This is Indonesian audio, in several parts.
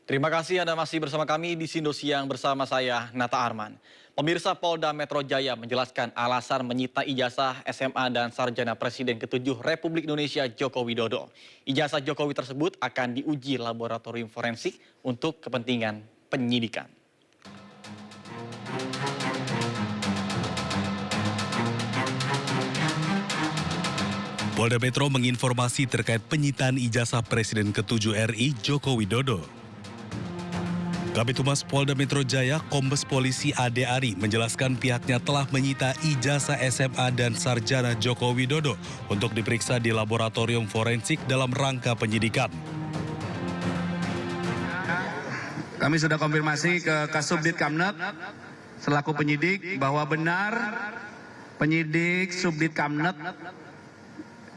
Terima kasih Anda masih bersama kami di Sindo Siang bersama saya, Nata Arman. Pemirsa Polda Metro Jaya menjelaskan alasan menyita ijazah SMA dan Sarjana Presiden ke-7 Republik Indonesia Joko Widodo. Ijazah Jokowi tersebut akan diuji laboratorium forensik untuk kepentingan penyidikan. Polda Metro menginformasi terkait penyitaan ijazah Presiden ke-7 RI Joko Widodo. Kabid Humas Polda Metro Jaya, Kombes Polisi Ade Ari menjelaskan pihaknya telah menyita ijazah SMA dan Sarjana Joko Widodo untuk diperiksa di laboratorium forensik dalam rangka penyidikan. Kami sudah konfirmasi ke Kasubdit Kamnet selaku penyidik bahwa benar penyidik Subdit Kamnet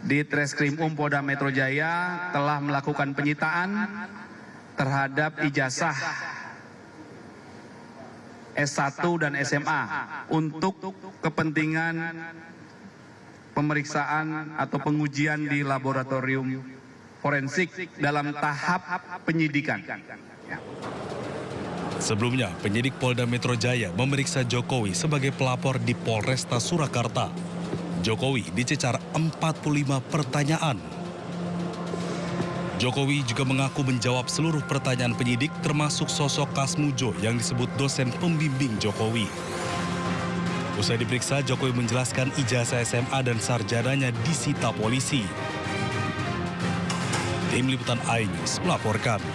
di Treskrim Polda Metro Jaya telah melakukan penyitaan terhadap ijazah S1 dan SMA untuk kepentingan pemeriksaan atau pengujian di laboratorium forensik dalam tahap penyidikan. Sebelumnya, penyidik Polda Metro Jaya memeriksa Jokowi sebagai pelapor di Polresta Surakarta. Jokowi dicecar 45 pertanyaan. Jokowi juga mengaku menjawab seluruh pertanyaan penyidik termasuk sosok Kasmujo yang disebut dosen pembimbing Jokowi. Usai diperiksa, Jokowi menjelaskan ijazah SMA dan sarjananya disita polisi. Tim Liputan iNews melaporkan.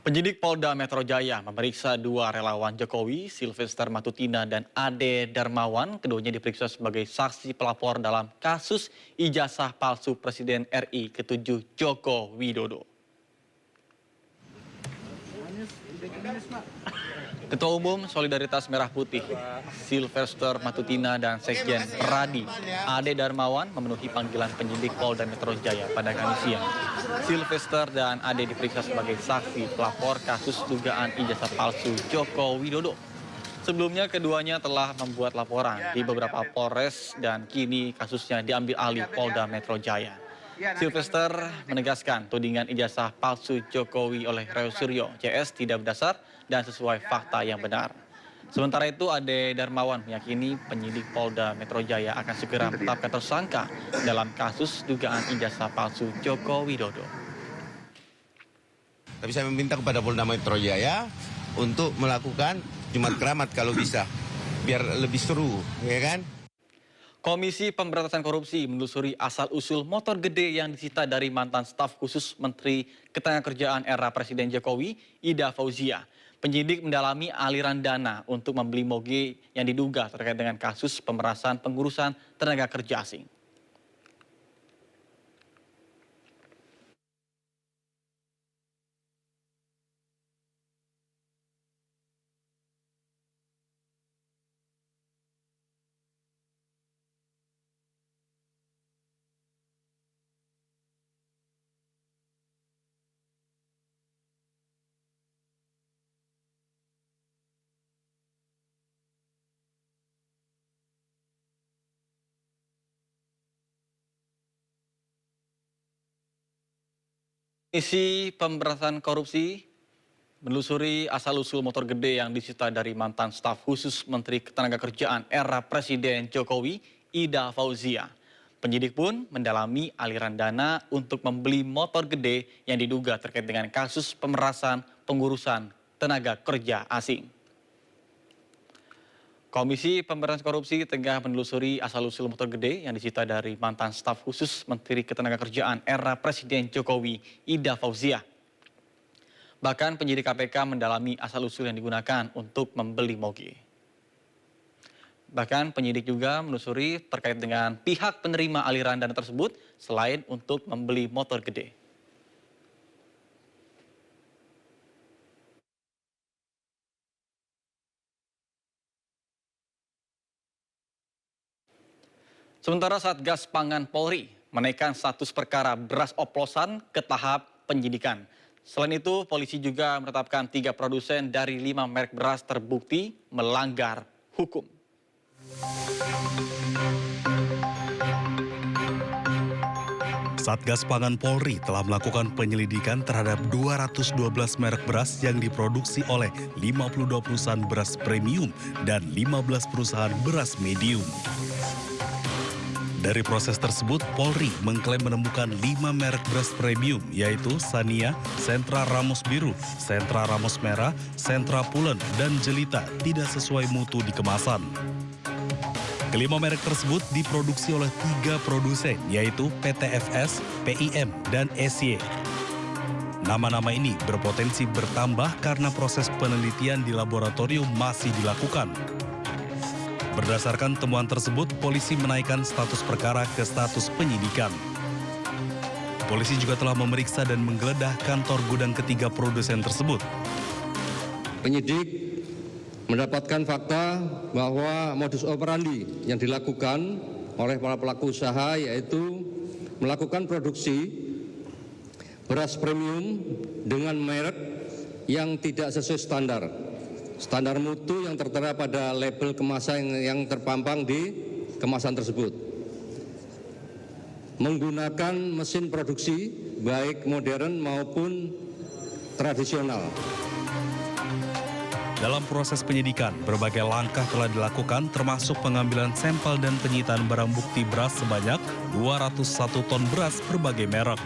Penyidik Polda Metro Jaya memeriksa dua relawan Jokowi, Sylvester Matutina dan Ade Darmawan. Keduanya diperiksa sebagai saksi pelapor dalam kasus ijazah palsu Presiden RI ke-7 Joko Widodo. Ketua Umum Solidaritas Merah Putih, Sylvester Matutina dan Sekjen Pradi, Ade Darmawan memenuhi panggilan penyidik Polda Metro Jaya pada Kamis siang. Sylvester dan Ade diperiksa sebagai saksi pelapor kasus dugaan ijazah palsu Joko Widodo. Sebelumnya keduanya telah membuat laporan di beberapa Polres dan kini kasusnya diambil alih Polda Metro Jaya. Sylvester menegaskan tudingan ijazah palsu Jokowi oleh Reo Suryo CS tidak berdasar dan sesuai fakta yang benar. Sementara itu Ade Darmawan meyakini penyidik Polda Metro Jaya akan segera menetapkan tersangka dalam kasus dugaan ijazah palsu Joko Widodo. Tapi saya meminta kepada Polda Metro Jaya untuk melakukan Jumat Keramat kalau bisa, biar lebih seru, ya kan? Komisi Pemberantasan Korupsi menelusuri asal-usul motor gede yang disita dari mantan staf khusus Menteri Ketenagakerjaan era Presiden Jokowi, Ida Fauzia. Penyidik mendalami aliran dana untuk membeli moge yang diduga terkait dengan kasus pemerasan pengurusan tenaga kerja asing. Komisi Pemberantasan Korupsi menelusuri asal-usul motor gede yang disita dari mantan staf khusus Menteri Ketenagakerjaan era Presiden Jokowi, Ida Fauzia. Penyidik pun mendalami aliran dana untuk membeli motor gede yang diduga terkait dengan kasus pemerasan pengurusan tenaga kerja asing. Komisi Pemberantasan Korupsi tengah menelusuri asal-usul motor gede yang disita dari mantan staf khusus Menteri Ketenagakerjaan era Presiden Jokowi, Ida Fauzia. Bahkan penyidik KPK mendalami asal-usul yang digunakan untuk membeli moge. Bahkan penyidik juga menelusuri terkait dengan pihak penerima aliran dana tersebut selain untuk membeli motor gede. Sementara Satgas Pangan Polri menaikkan status perkara beras oplosan ke tahap penyidikan. Selain itu, polisi juga menetapkan 3 produsen dari 5 merek beras terbukti melanggar hukum. Satgas Pangan Polri telah melakukan penyelidikan terhadap 212 merek beras yang diproduksi oleh 52 perusahaan beras premium dan 15 perusahaan beras medium. Dari proses tersebut, Polri mengklaim menemukan 5 merek beras premium, yaitu Sania, Sentra Ramos Biru, Sentra Ramos Merah, Sentra Pulen, dan Jelita tidak sesuai mutu di kemasan. Kelima merek tersebut diproduksi oleh 3 produsen, yaitu PTFS, PIM, dan SY. Nama-nama ini berpotensi bertambah karena proses penelitian di laboratorium masih dilakukan. Berdasarkan temuan tersebut, polisi menaikkan status perkara ke status penyidikan. Polisi juga telah memeriksa dan menggeledah kantor gudang ketiga produsen tersebut. Penyidik mendapatkan fakta bahwa modus operandi yang dilakukan oleh para pelaku usaha yaitu melakukan produksi beras premium dengan merek yang tidak sesuai standar mutu yang tertera pada label kemasan yang terpampang di kemasan tersebut. Menggunakan mesin produksi baik modern maupun tradisional. Dalam proses penyidikan, berbagai langkah telah dilakukan termasuk pengambilan sampel dan penyitaan barang bukti beras sebanyak 201 ton beras berbagai merek.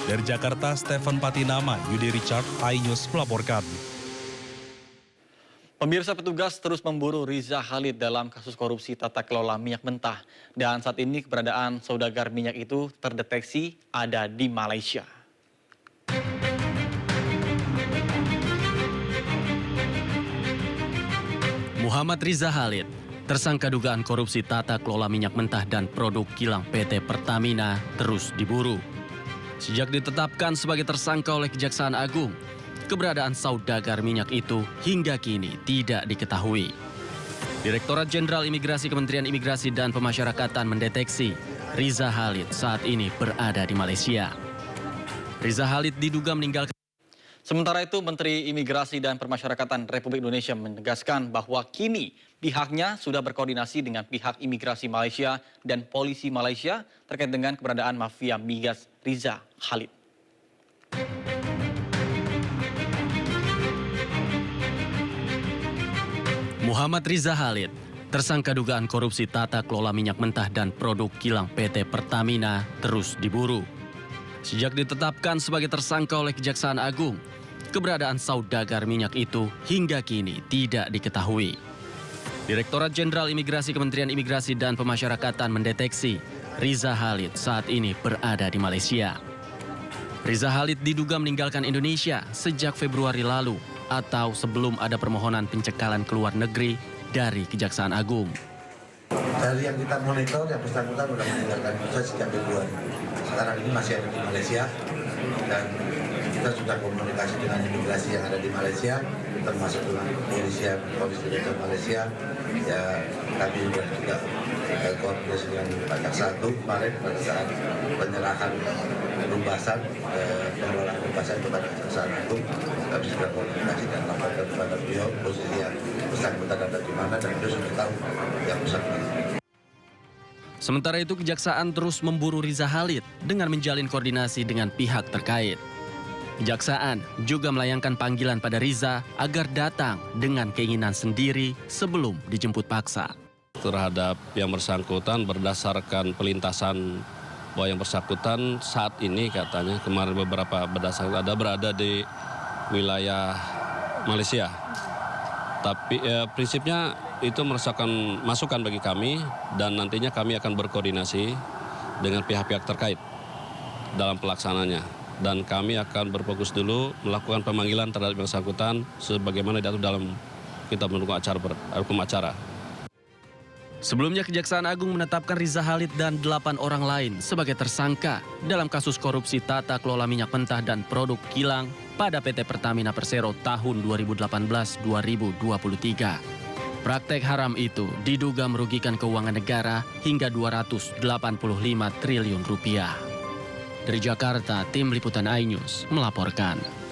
Dari Jakarta, Stephen Patinama, Yudi Richard, iNews melaporkan. Pemirsa, petugas terus memburu Riza Khalid dalam kasus korupsi tata kelola minyak mentah. Dan saat ini keberadaan saudagar minyak itu terdeteksi ada di Malaysia. Muhammad Riza Khalid, tersangka dugaan korupsi tata kelola minyak mentah dan produk kilang PT Pertamina terus diburu. Sejak ditetapkan sebagai tersangka oleh Kejaksaan Agung, keberadaan saudagar minyak itu hingga kini tidak diketahui. Direktorat Jenderal Imigrasi Kementerian Imigrasi dan Pemasyarakatan mendeteksi Riza Khalid saat ini berada di Malaysia. Riza Khalid diduga meninggal. Sementara itu, Menteri Imigrasi dan Pemasyarakatan Republik Indonesia menegaskan bahwa kini pihaknya sudah berkoordinasi dengan pihak imigrasi Malaysia dan polisi Malaysia terkait dengan keberadaan mafia migas Riza Khalid. Muhammad Riza Khalid, tersangka dugaan korupsi tata kelola minyak mentah dan produk kilang PT Pertamina terus diburu. Sejak ditetapkan sebagai tersangka oleh Kejaksaan Agung, keberadaan saudagar minyak itu hingga kini tidak diketahui. Direktorat Jenderal Imigrasi Kementerian Imigrasi dan Pemasyarakatan mendeteksi Riza Khalid saat ini berada di Malaysia. Riza Khalid diduga meninggalkan Indonesia sejak Februari lalu atau sebelum ada permohonan pencekalan ke luar negeri dari Kejaksaan Agung. Dari yang kita monitor, yang bersangkutan sudah meninggalkan Indonesia sejak Februari. Sekarang ini masih ada di Malaysia dan kita sudah komunikasi dengan imigrasi yang ada di Malaysia, termasuk dengan polisi dari Malaysia. Ya, kami juga koordinasi dengan Pak Jaksa Agung kemarin pada saat penyerahan rumbasan, pengelolaan rumbasan kepada Kejaksaan Agung. Kami sudah komunikasi dan laporkan kepada beliau posisi yang bersangkutan ada di mana dan beliau sudah tahu yang bersangkutan. Sementara itu, Kejaksaan terus memburu Riza Khalid dengan menjalin koordinasi dengan pihak terkait. Kejaksaan juga melayangkan panggilan pada Riza agar datang dengan keinginan sendiri sebelum dijemput paksa. Terhadap yang bersangkutan berdasarkan pelintasan bahwa yang bersangkutan saat ini katanya kemarin beberapa berdasarkan ada berada di wilayah Malaysia. Tapi prinsipnya itu merupakan masukan bagi kami dan nantinya kami akan berkoordinasi dengan pihak-pihak terkait dalam pelaksananya. Dan kami akan berfokus dulu melakukan pemanggilan terhadap yang bersangkutan sebagaimana diatur dalam kitab mendukung hukum acara. Sebelumnya, Kejaksaan Agung menetapkan Riza Khalid dan 8 orang lain sebagai tersangka dalam kasus korupsi tata kelola minyak mentah dan produk kilang pada PT Pertamina Persero tahun 2018-2023. Praktek haram itu diduga merugikan keuangan negara hingga 285 triliun rupiah. Dari Jakarta, tim liputan iNews melaporkan.